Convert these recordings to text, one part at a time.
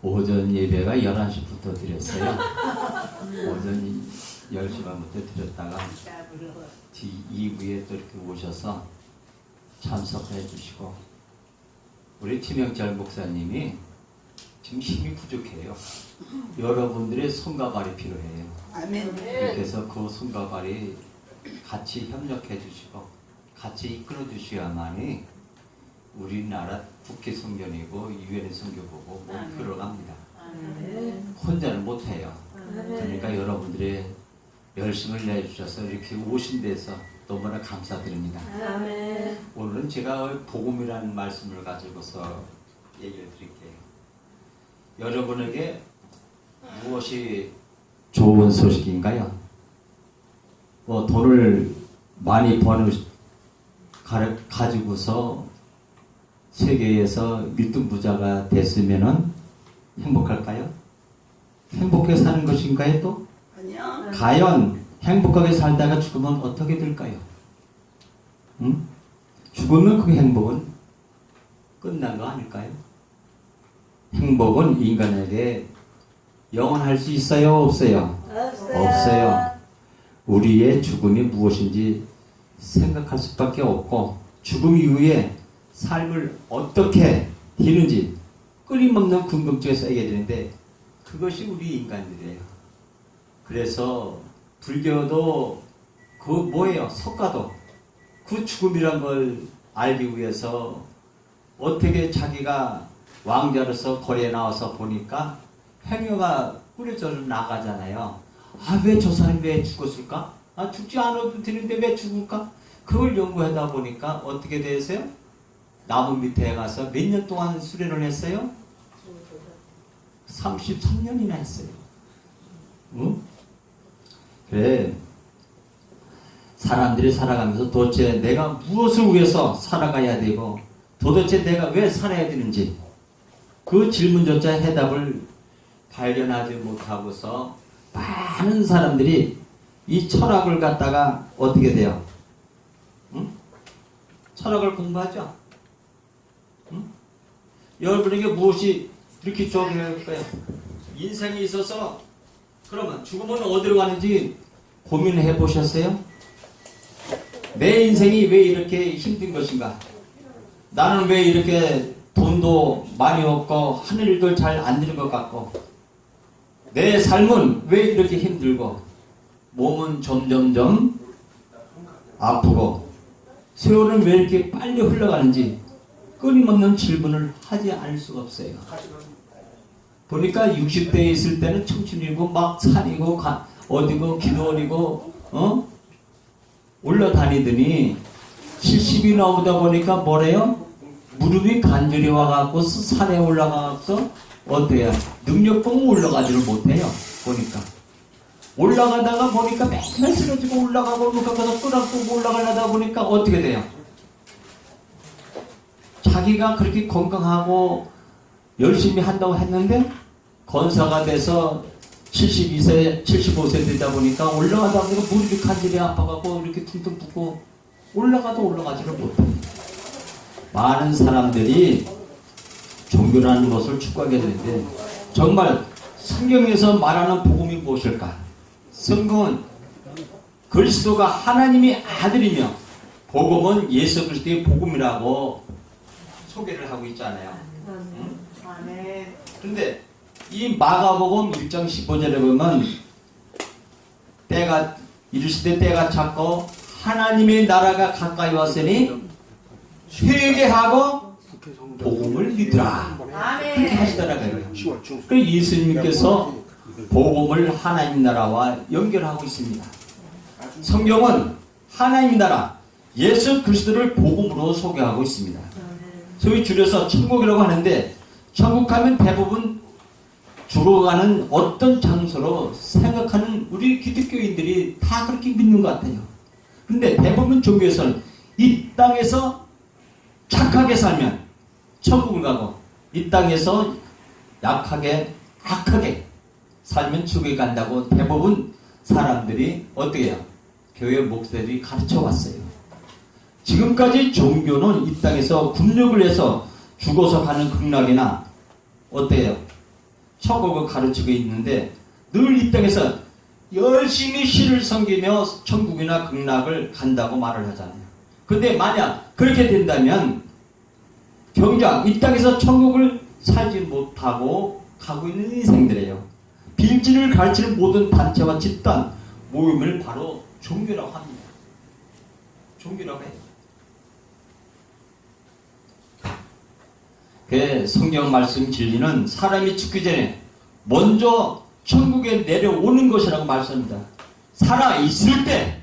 오전 예배가 11시부터 드렸어요. 오전 10시 반부터 드렸다가 뒤 2부에 또 이렇게 오셔서 참석해 주시고, 우리 김영철 목사님이 지금 힘이 부족해요. 여러분들의 손과 발이 필요해요. 아멘. 그래서 그 손과 발이 같이 협력해 주시고 같이 이끌어 주셔야만이 우리나라 국회 선교이고 유엔 선교보고 목표로 갑니다. 혼자는 못해요. 그러니까 여러분들의 열심을 내주셔서 이렇게 오신 데서 너무나 감사드립니다. 오늘은 제가 복음이라는 말씀을 가지고서 얘기를 드릴게요. 여러분에게 무엇이 좋은 소식인가요? 돈을 많이 가지고서 세계에서 1등 부자가 됐으면 행복할까요? 행복하게 사는 것인가요 또? 아니요. 과연 행복하게 살다가 죽으면 어떻게 될까요? 응? 죽으면 그 행복은 끝난 거 아닐까요? 행복은 인간에게 영원할 수 있어요? 없어요? 없어요. 우리의 죽음이 무엇인지 생각할 수밖에 없고, 죽음 이후에 삶을 어떻게 되는지 끊임없는 궁금증에 쌓이게 되는데, 그것이 우리 인간들이에요. 그래서 불교도 그 뭐예요? 석가도 그 죽음이란 걸 알기 위해서 어떻게 자기가 왕자로서 거리에 나와서 보니까 행여가 꾸려져 나가잖아요. 아, 왜 저 사람이 왜 죽었을까? 아, 죽지 않아도 되는데 왜 죽을까? 그걸 연구하다 보니까 어떻게 되세요? 나무 밑에 가서 몇 년 동안 수련을 했어요? 33년이나 했어요. 응? 그래. 사람들이 살아가면서 도대체 내가 무엇을 위해서 살아가야 되고 도대체 내가 왜 살아야 되는지 그 질문조차 해답을 발견하지 못하고서 많은 사람들이 이 철학을 갖다가 어떻게 돼요? 응? 철학을 공부하죠? 응? 여러분에게 무엇이 이렇게 좋을 거예요? 인생에 있어서 그러면 죽으면 어디로 가는지 고민해 보셨어요? 내 인생이 왜 이렇게 힘든 것인가? 나는 왜 이렇게 돈도 많이 없고 하는 일도 잘 안 되는 것 같고 내 삶은 왜 이렇게 힘들고 몸은 점점점 아프고 세월은 왜 이렇게 빨리 흘러가는지 끊임없는 질문을 하지 않을 수가 없어요. 보니까 60대에 있을 때는 청춘이고 막 산이고 어디고 기도원이고 올라다니더니 70이 나오다 보니까 뭐래요? 무릎이 간절히 와갖고 산에 올라가서 어때요? 능력봉 올라가지를 못해요. 보니까 올라가다가 보니까 맨날 쓰러지고 올라가고 가서 끄락고 올라가려다 보니까 어떻게 돼요? 자기가 그렇게 건강하고 열심히 한다고 했는데 건사가 돼서 72세, 75세 되다 보니까 올라가다 보니까 무릎이 간절히 아파갖고 이렇게 퉁퉁 붓고 올라가도 올라가지를 못해요. 많은 사람들이 종교라는 것을 추구하게 되는데 정말 성경에서 말하는 복음이 무엇일까? 성경은 그리스도가 하나님의 아들이며 복음은 예수 그리스도의 복음이라고 소개를 하고 있잖아요. 그런데 이 마가복음 1장 15절에 보면 때가 이르시되 때가 찼고 하나님의 나라가 가까이 왔으니 회개하고 복음을 믿으라. 그렇게 하시더라고요. 그래서 예수님께서 복음을 하나님 나라와 연결하고 있습니다. 성경은 하나님 나라 예수 그리스도를 복음으로 소개하고 있습니다. 소위 줄여서 천국이라고 하는데 천국 하면 대부분 죽어가는 어떤 장소로 생각하는 우리 기독교인들이 다 그렇게 믿는 것 같아요. 그런데 대부분 종교에서는 이 땅에서 착하게 살면 천국을 가고 이 땅에서 약하게 악하게 살면 지옥에 간다고 대부분 사람들이 어떻게 해요? 교회 목사들이 가르쳐 왔어요. 지금까지 종교는 이 땅에서 군력을 해서 죽어서 가는 극락이나 어때요? 천국을 가르치고 있는데 늘 이 땅에서 열심히 신을 섬기며 천국이나 극락을 간다고 말을 하잖아요. 근데 만약 그렇게 된다면 정작 이 땅에서 천국을 살지 못하고 가고 있는 인생들이에요. 빌진을 가르치는 모든 단체와 집단 모임을 바로 종교라고 합니다. 종교라고 해요. 그 성경 말씀 진리는 사람이 죽기 전에 먼저 천국에 내려오는 것이라고 말씀합니다. 살아있을 때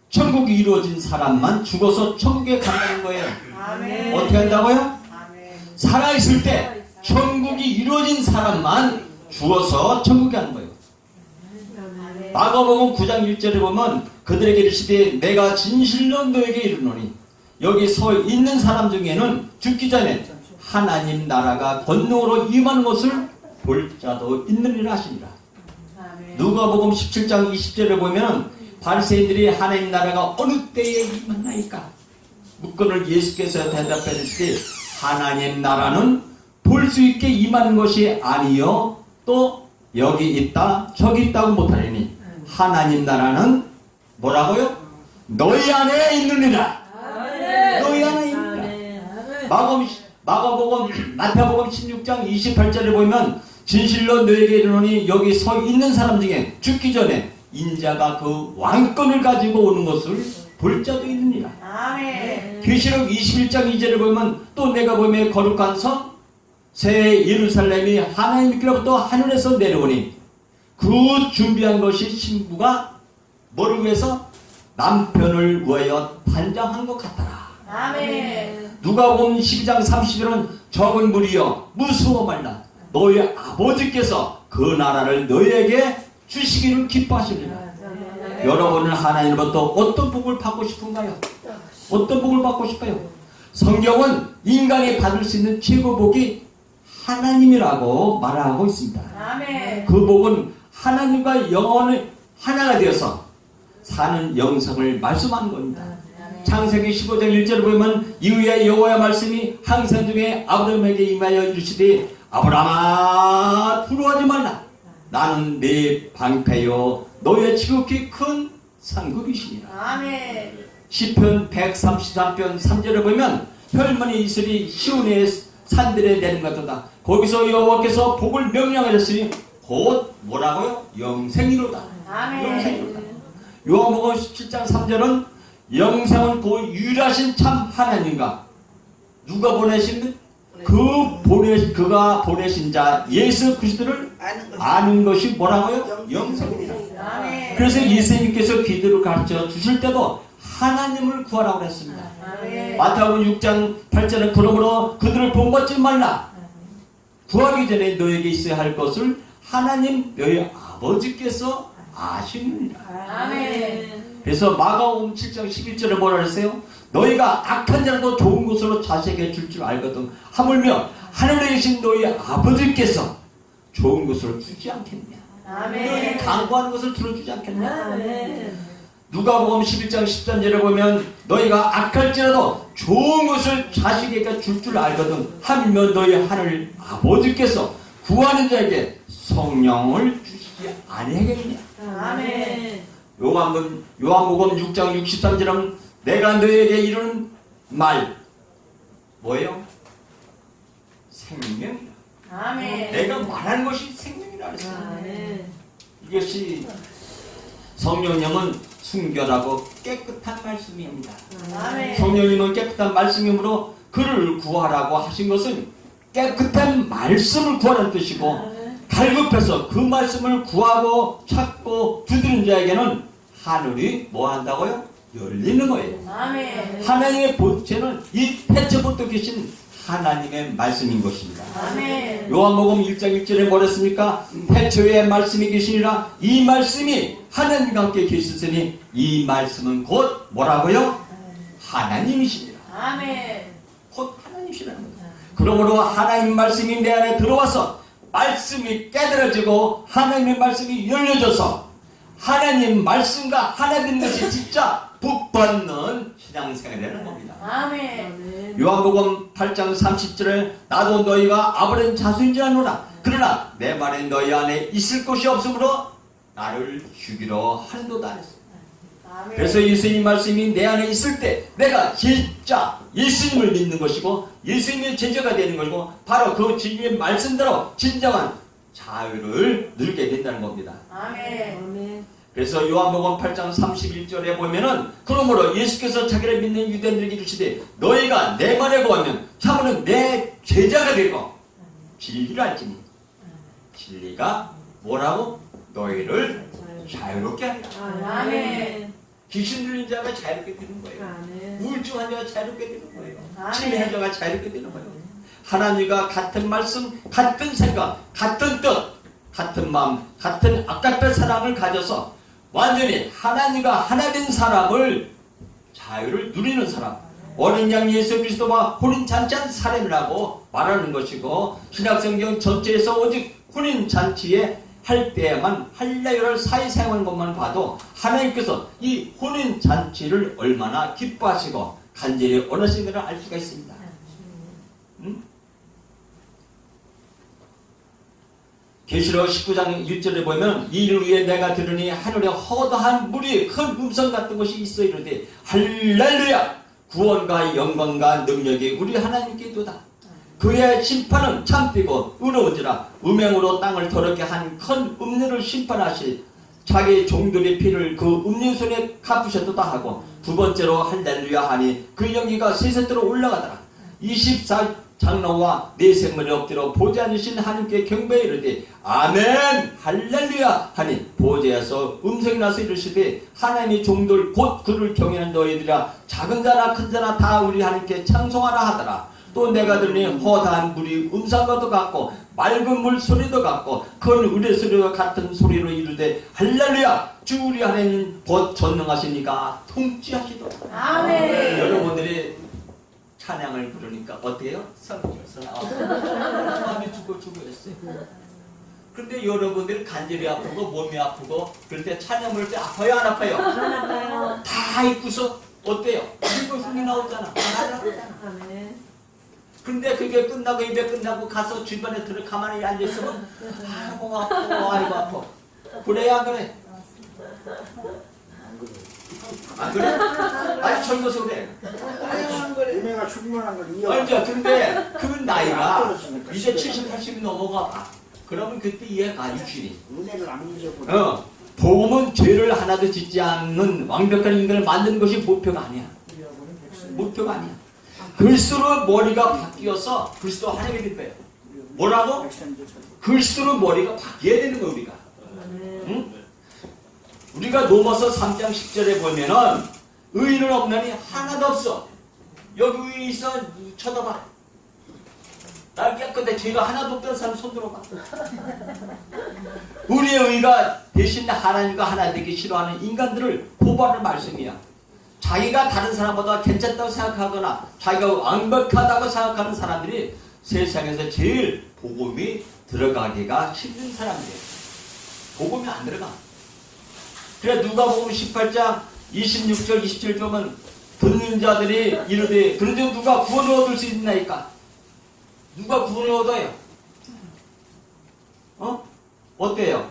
천국이 이루어진 사람만 죽어서 천국에 간다는 거예요. 아멘. 어떻게 한다고요? 아멘. 살아있을 때 천국이 이루어진 사람만 죽어서 천국에 가는 거예요. 아멘. 마가복음 9장 1절에 보면 그들에게 이르시되 내가 진실로 너에게 이르노니 여기 서 있는 사람 중에는 죽기 전에 하나님 나라가 권능으로 임하는 것을 볼 자도 있느니라 하시니라. 누가복음 17장 20절에 보면 바리새인들이 하나님 나라가 어느 때에 임하나이까 묻건을 예수께서 대답해 주시되 하나님 나라는 볼 수 있게 임하는 것이 아니요 또 여기 있다 저기 있다고 못하리니 하나님 나라는 뭐라고요? 너희 안에 있느니라. 너희 안에 있느니라. 마가복음 마태복음 16장 28절에 보면 진실로 너에게 이르노니 여기 서 있는 사람 중에 죽기 전에 인자가 그 왕권을 가지고 오는 것을 볼 자도 있느니라. 아멘. 계시록 21장 2절을 보면 또 내가 보며 거룩한 성 새 예루살렘이 하나님께로부터 하늘에서 내려오니 그 준비한 것이 신부가 뭐를 위해서? 남편을 위하여 단장한 것 같더라. 아멘. 누가복음 12장 30절은 적은 무리여 무서워 말라. 너희 아버지께서 그 나라를 너희에게 주시기를 기뻐하시리라. 여러분은 하나님으로부터 어떤 복을 받고 싶은가요? 어떤 복을 받고 싶어요? 성경은 인간이 받을 수 있는 최고 복이 하나님이라고 말하고 있습니다. 아멘. 그 복은 하나님과 영혼이 하나가 되어서 사는 영성을 말씀하는 겁니다. 창세기 15장 1절을 보면 이후에 여호와의 말씀이 항상 중에 아브라함에게 임하여 이르시되 아브라함아 두려워하지 말라. 나는 네 방패요 너의 지극히 큰 상급이시니라. 아멘. 시편 133편 3절을 보면 혈머니 이슬이 시온의 산들에 내린 것 같다. 거기서 여호와께서 복을 명령하셨으니 곧 뭐라고요? 영생이로다. 아멘. 영생이로다. 요한복음 17장 3절은 영생은 그 유일하신 참 하나님과 누가 보내신 그가 보내신 자 예수 그리스도를 아는 것이 뭐라고요? 영생이다. 아멘. 그래서 예수님께서 기도를 가르쳐 주실 때도 하나님을 구하라고 했습니다. 아멘. 마태복음 6장 8절은 그러므로 그들을 본받지 말라. 구하기 전에 너에게 있어야 할 것을 하나님 너희 아버지께서 아시느니라. 아멘. 그래서 마가복음 7장 11절에 뭐라 했어요? 너희가 악한 자라도 좋은 것으로 자식에게 줄 줄 알거든 하물며 하늘에 계신 너희 아버지께서 좋은 것으로 주지 않겠냐. 너희 강구하는 것을 들어주지 않겠냐. 누가복음 11장 13절에 보면 너희가 악할지라도 좋은 것을 자식에게 줄 줄 알거든 하물며 너희 하늘 아버지께서 구하는 자에게 성령을 주시지 아니하겠냐. 아멘. 요한복음 6장 63절은 내가 너에게 이르는 말 뭐예요? 생명이다. 아멘. 내가 말하는 것이 생명이라 그랬어요. 아멘. 이것이 성령님은 순결하고 깨끗한 말씀입니다. 아멘. 성령님은 깨끗한 말씀이므로 그를 구하라고 하신 것은 깨끗한 말씀을 구하라는 뜻이고 갈급해서 그 말씀을 구하고 찾고 두드리는 자에게는 하늘이 뭐 한다고요? 열리는 거예요. 아멘. 하나님의 본체는 이 태초부터 계신 하나님의 말씀인 것입니다. 아멘. 요한복음 1장 1절에 뭐랬습니까? 태초에 말씀이 계시니라. 이 말씀이 하나님과 함께 계셨으니 이 말씀은 곧 뭐라고요? 하나님이시니라. 아멘. 곧 하나님이시라는 거예요. 그러므로 하나님 말씀이 내 안에 들어와서 말씀이 깨달아지고 하나님의 말씀이 열려져서 하나님 말씀과 하나 되는 것이 진짜 복받는 신앙생활이 되는 겁니다. 아멘. 요한복음 8장 30절에 나도 너희가 아브라함 자손인 줄 아노라. 그러나 내 말에 너희 안에 있을 것이 없으므로 나를 죽이려 한도다 했습니다. 아멘. 그래서 예수님 말씀이 내 안에 있을 때 내가 진짜 예수님을 믿는 것이고 예수님의 제자가 되는 것이고 바로 그 진리의 말씀대로 진정한 자유를 누리게 된다는 겁니다. 아멘. 그래서 요한복음 8장 31절에 보면은 그러므로 예수께서 자기를 믿는 유대인들에게 이르시되 너희가 내 말에 거하면 참으로 내 제자가 되고 진리를 알지니 진리가 뭐라고? 너희를 자유롭게 하리라. 아멘. 귀신 들린 자가 자유롭게 되는 거예요. 우울증한 자가 자유롭게 되는 거예요. 아멘. 치매한 자가 자유롭게 되는 거예요. 하나님과 같은 말씀, 같은 생각, 같은 뜻, 같은 마음, 같은 아깝던 사랑을 가져서 완전히 하나님과 하나 된 사람을 자유를 누리는 사람, 어린 양 예수 그리스도와 혼인잔치한 사람이라고 말하는 것이고 신약성경 전체에서 오직 혼인잔치에 할 때에만 할례를 사회생활한 것만 봐도 하나님께서 이 혼인잔치를 얼마나 기뻐하시고 간절히 원하시는 것을 알 수가 있습니다. 계시록 19장 1절에 보면 이 일을 위해 내가 들으니 하늘에 허다한 물이 큰 음성 같은 것이 있어 이르되 할렐루야 구원과 영광과 능력이 우리 하나님께 있도다. 그의 심판은 참뛰고 의로운지라 음행으로 땅을 더럽게 한 큰 음료를 심판하시 자기 종들의 피를 그 음료손에 갚으셨도다 하고 두 번째로 할렐루야 하니 그 연기가 세세토로 올라가더라. 24장로와 네 생물이 엎드려 보좌 앉으신 하나님께 경배에 이르되 아멘 할렐루야 하니 보좌에서 음성이 나서 이르시되 하나님의 종들 곧 그를 경외하는 너희들아 작은 자나 큰 자나 다 우리 하나님께 찬송하라 하더라. 또 내가 들으니 허다한 물이 음성과도 같고 맑은 물 소리도 같고 큰 의뢰 소리와 같은 소리로 이르되 할렐루야 주 우리 하나님 곧 전능하시니까 통치하시도다. 아멘. 여러분들이 찬양을 부르니까 어때요? 성경에서 마음이 죽고 했어요. 근데 여러분들이 간절히 아프고 몸이 아프고 그럴 때 찬양 부를 때 아파요 안 아파요? 안 아파요. 다 입고서 어때요? 이거 흉이 나오잖아. 아멘. 근데 그게 끝나고 예배 끝나고 가서 주변에 들어 가만히 앉아있으면 아이고 아파 아이고 아파. 그래야 안 그래? 안 그래? 아니 젊어서 그래. 은혜가 충만한 걸 이어. 알죠? 근데 그 나이가 이제 70, 80이 넘어가 봐. 그러면 그때 이해가 육신이. 은혜를 안 잊어버려. 복음은 죄를 하나도 짓지 않는 완벽한 인간을 만드는 것이 목표가 아니야. 목표가 아니야. 글수록 머리가 바뀌어서 글수록 하나님이 될 거예요. 뭐라고? 글수록 머리가 바뀌어야 되는 거야 우리가. 응? 우리가 로마서 3장 10절에 보면은 의인은 없나니 하나도 없어. 여기 의인 있어? 쳐다봐. 날 깨끗해. 죄가 하나도 없다는 사람 손 들어봐. 우리의 의가 대신 하나님과 하나 되기 싫어하는 인간들을 고발하는 말씀이야. 자기가 다른 사람보다 괜찮다고 생각하거나 자기가 완벽하다고 생각하는 사람들이 세상에서 제일 복음이 들어가기가 힘든 사람들이에요. 복음이 안 들어가. 그래 누가복음 18장 26절 27절 보면 듣는 자들이 이르되 그런데 누가 구원을 얻을 수 있나이까? 누가 구원을 얻어요? 어때요?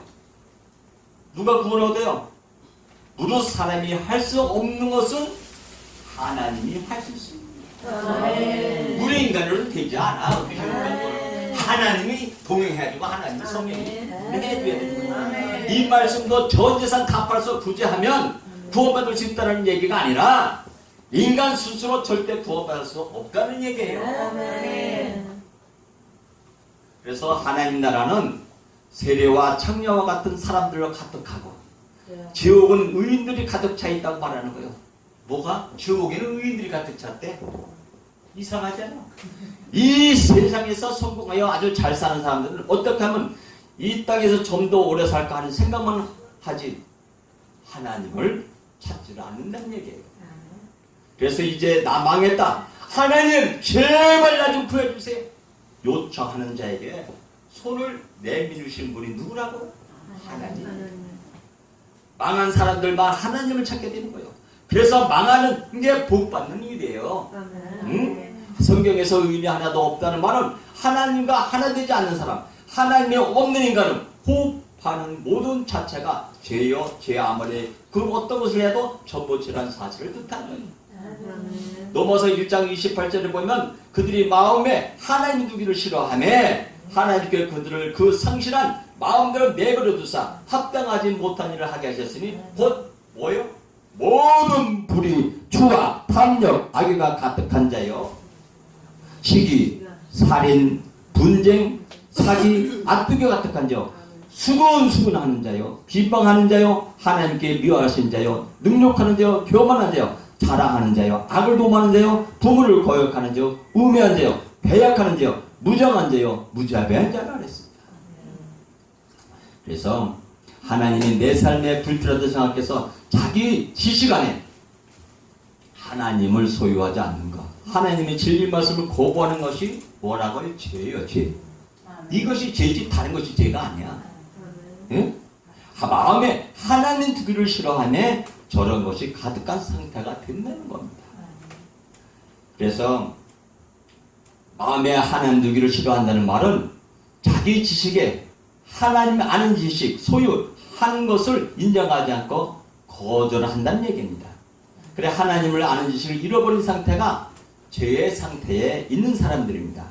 누가 구원을 얻어요? 무릇 사람이 할 수 없는 것은 하나님이 할 수 있습니다. 아멘. 우리 인간으로는 되지 않아. 아멘. 하나님이 동행해주고 하나님이 성령이 해줘야 되는 거예요. 아멘. 이 말씀도 전 재산 다 팔아서 구제하면 구원받을 수 있다는 얘기가 아니라 인간 스스로 절대 구원받을 수 없다는 얘기예요. 아멘. 그래서 하나님 나라는 세례와 창녀와 같은 사람들로 가득하고 지옥은 의인들이 가득 차 있다고 말하는 거예요. 뭐가? 지옥에는 의인들이 가득 찼대? 이상하잖아. 이 세상에서 성공하여 아주 잘 사는 사람들은 어떻게 하면 이 땅에서 좀 더 오래 살까 하는 생각만 하지 하나님을 찾지를 않는다는 얘기예요. 그래서 이제 나 망했다. 하나님 제발 나 좀 구해주세요. 요청하는 자에게 손을 내밀으신 분이 누구라고? 하나님. 망한 사람들만 하나님을 찾게 되는 거예요. 그래서 망하는 게 복 받는 일이에요. 응? 성경에서 의인이 하나도 없다는 말은 하나님과 하나 되지 않는 사람, 하나님이 없는 인간은 호흡하는 모든 자체가 죄요, 죄 아무리 그 어떤 것을 해도 전부치라는 사실을 뜻하는 거예요. 넘어서 1장 28절에 보면 그들이 마음에 하나님 두기를 싫어하며 하나님께 그들을 그 상실한 마음대로 내버려 두사 합당하지 못한 일을 하게 하셨으니 곧 뭐요? 모든 불의, 추와, 탐욕, 악의가 가득한 자요. 시기, 살인, 분쟁, 사기, 압득에 가득한 자요. 수근수근하는 자요. 비방하는 자요. 하나님께 미워하신 자요. 능욕하는 자요. 교만한 자요. 자랑하는 자요. 악을 도모하는 자요. 부모를 거역하는 자요. 우매한 자요. 배약하는 자요. 무정한 자요. 무자비한 자라 그랬습니다. 그래서 하나님이 내 삶에 불필요하다고 생각해서 자기 지식 안에 하나님을 소유하지 않는 것, 하나님의 진리 말씀을 거부하는 것이 뭐라고요? 죄예요, 죄. 이것이 죄지 다른 것이 죄가 아니야. 응? 마음에 하나님 두기를 싫어하네 저런 것이 가득한 상태가 된다는 겁니다. 그래서 마음에 하나님 두기를 싫어한다는 말은 자기 지식에 하나님 아는 지식, 소유하는 것을 인정하지 않고 거절한다는 얘기입니다. 그래 하나님을 아는 지식을 잃어버린 상태가 죄의 상태에 있는 사람들입니다.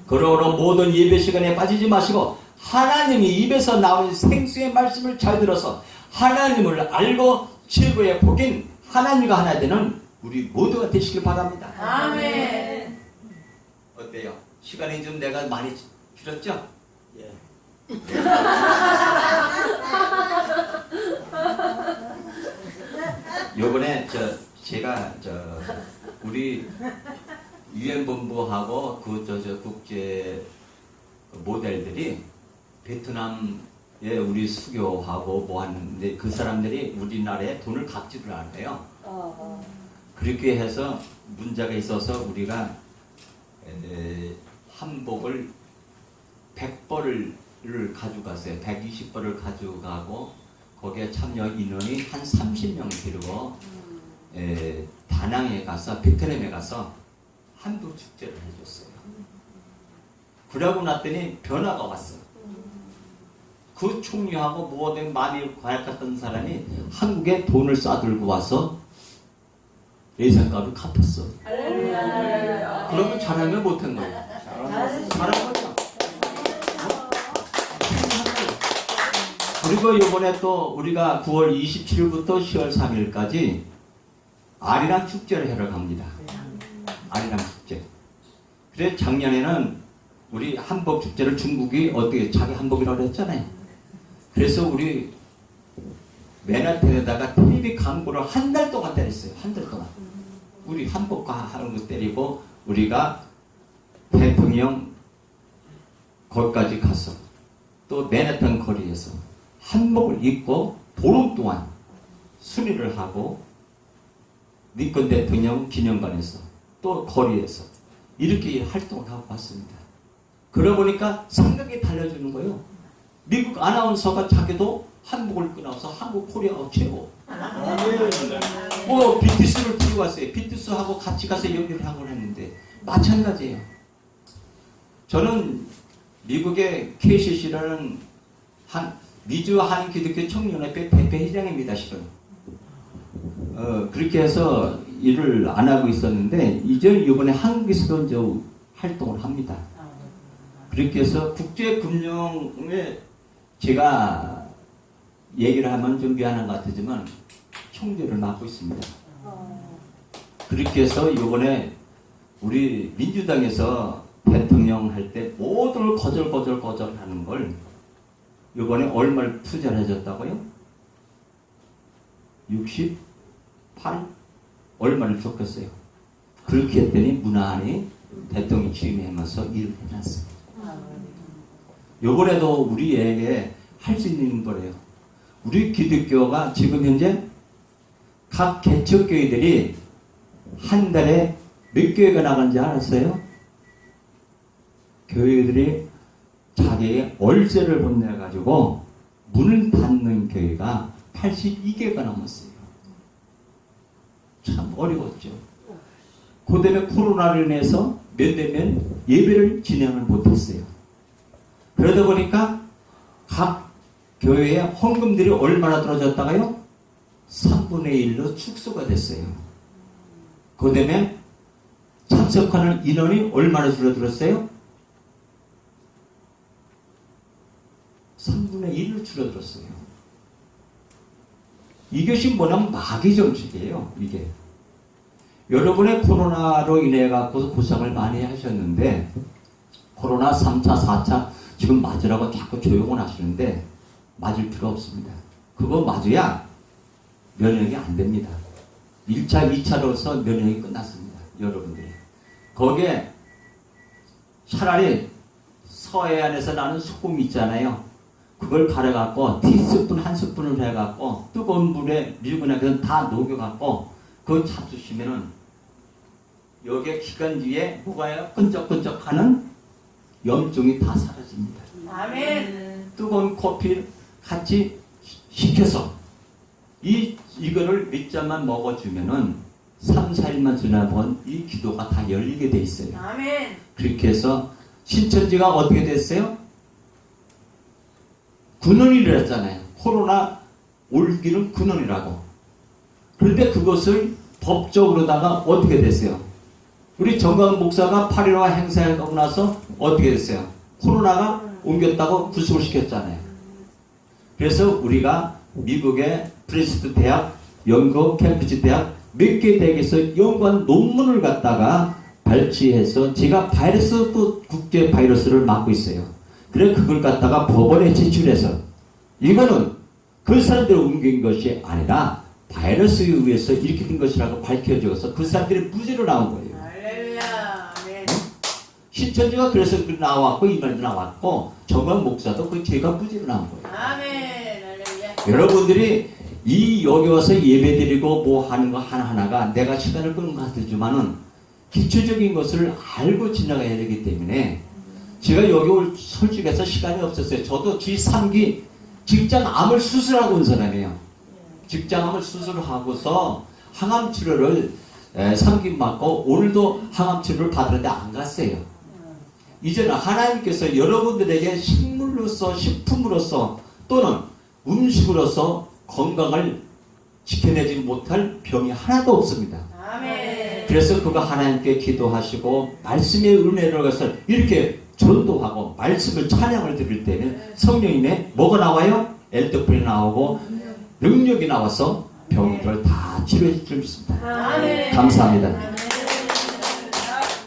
그러므로 모든 예배 시간에 빠지지 마시고 하나님이 입에서 나온 생수의 말씀을 잘 들어서 하나님을 알고 최고의 복인 하나님과 하나 되는 우리 모두가 되시길 바랍니다. 아멘. 어때요? 시간이 좀 내가 많이 길었죠? 예. 요번에 제가 우리 유엔본부하고 국제 모델들이 베트남에 우리 수교하고 뭐 하는데 그 사람들이 우리나라에 돈을 갚지를 않아요. 그렇게 해서 문제가 있어서 우리가 한복을 100벌을 가져갔어요. 120벌을 가져가고 거기에 참여 인원이 한 30명 데리고 다낭에 가서 베트남에 가서 한복 축제를 해줬어요. 그러고 났더니 변화가 왔어. 그 총리하고 모든 많이 관약했던 사람이 한국에 돈을 싸들고 와서 예산값을 갚았어. 할렐루야. 그러면 잘한 거 못한 거예요. 잘한 거죠. 그리고 이번에 또 우리가 9월 27일부터 10월 3일까지 아리랑 축제를 하러 갑니다. 아리랑 축제. 그래 작년에는 우리 한복 축제를 중국이 어떻게 자기 한복이라고 했잖아요. 그래서 우리 맨하탄에다가 TV 광고를 한 달 동안 때렸어요. 한 달 동안. 우리 한복과 하는 거 때리고 우리가 대통령 거기까지 가서 또 맨하탄 거리에서 한복을 입고 보름 동안 순회를 하고 니건 대통령 기념관에서 또 거리에서 이렇게 활동을 하고 왔습니다. 그러고 보니까 생각이 달라지는 거예요. 미국 아나운서가 자기도 한복을 입고 나와서 한국 코리아가 최고. 뭐 BTS를 들고 왔어요. BTS하고 같이 가서 연기를 한 걸 했는데 마찬가지예요. 저는 미국의 KCC라는 미주 한인기독교 청년협회 대표회장입니다. 실은. 그렇게 해서 일을 안 하고 있었는데 이제 이번에 한국에서도 이제 활동을 합니다. 그렇게 해서 국제금융에 제가 얘기를 하면 좀 미안한 것 같지만 총재를 맡고 있습니다. 그렇게 해서 이번에 우리 민주당에서 대통령 할 때 모두를 거절 하는 걸 이번에 얼마를 투자를 해줬다고요? 68? 얼마를 줬겠어요? 그렇게 했더니 무난히 대통령 취임하면서 일을 해놨어요. 요번에도 우리에게 할 수 있는 거래요. 우리 기독교가 지금 현재 각 개척교회들이 한 달에 몇 교회가 나가는지 알았어요? 교회들이 자기의 월세를 못 내가지고 문을 닫는 교회가 82개가 넘었어요. 참 어려웠죠. 그 다음에 코로나로 인해서 몇몇면 예배를 진행을 못했어요. 그러다 보니까 각 교회의 헌금들이 얼마나 떨어졌다가요? 3분의 1로 축소가 됐어요. 그 다음에 참석하는 인원이 얼마나 줄어들었어요? 3분의 1로 줄어들었어요. 이것이 뭐냐면 마귀 정책이에요. 이게. 여러분의 코로나로 인해 갖고 고생을 많이 하셨는데 코로나 3차, 4차 지금 맞으라고 자꾸 조용을 하시는데 맞을 필요 없습니다. 그거 맞아야 면역이 안 됩니다. 1차, 2차로서 면역이 끝났습니다. 여러분들이. 거기에 차라리 서해안에서 나는 소금 있잖아요. 그걸 갈아갖고 티스푼 한 스푼을 해갖고 뜨거운 물에 밀거나 그건 다 녹여갖고 그거 잡수시면은 여기에 기관지에 뭐가요? 끈적끈적하는 염증이 다 사라집니다. 아멘. 뜨거운 커피 같이 식혀서 이거를 몇 잔만 먹어주면은 3, 4일만 지나면 이 기도가 다 열리게 돼 있어요. 아멘. 그렇게 해서 신천지가 어떻게 됐어요? 군원이라 했잖아요. 코로나 올기는 군원이라고. 그런데 그것을 법적으로다가 어떻게 됐어요? 우리 정강 목사가 8.15 행사하고 나서 어떻게 됐어요? 코로나가 옮겼다고 구속을 시켰잖아요. 그래서 우리가 미국의 프린스턴 대학, 영국 캠브리지 대학 몇 개 대학에서 연구한 논문을 갖다가 발췌해서 제가 바이러스 또 국제 바이러스를 맡고 있어요. 그래 그걸 갖다가 법원에 제출해서 이거는 그 사람들이 옮긴 것이 아니라 바이러스에 의해서 이렇게 된 것이라고 밝혀져서 그 사람들이 무죄로 나온 거예요. 할렐루야. 아멘. 신천지가 그래서 나왔고 이 말도 나왔고 정강 목사도 그 죄가 무죄로 나온 거예요. 아멘. 할렐루야. 여러분들이 여기 와서 예배드리고 뭐 하는 거 하나하나가 내가 시간을 끄는 것 같지만은 기초적인 것을 알고 지나가야 되기 때문에 제가 여기 올 솔직해서 시간이 없었어요. 저도 쥐3기 직장암을 수술하고 온 사람이에요. 직장암을 수술하고서 항암 치료를 3기 맞고 오늘도 항암 치료를 받으는데 안 갔어요. 이제는 하나님께서 여러분들에게 식물로서 식품으로서 또는 음식으로서 건강을 지켜내지 못할 병이 하나도 없습니다. 아멘. 그래서 그거 하나님께 기도하시고 말씀의 은혜를 가서 이렇게 전도하고 말씀을 찬양을 드릴 때는 성령님의 뭐가 나와요? 엘드풀이 나오고 능력이 나와서 병들을 다 치료해 줄 수 있습니다. 아멘. 감사합니다. 아멘.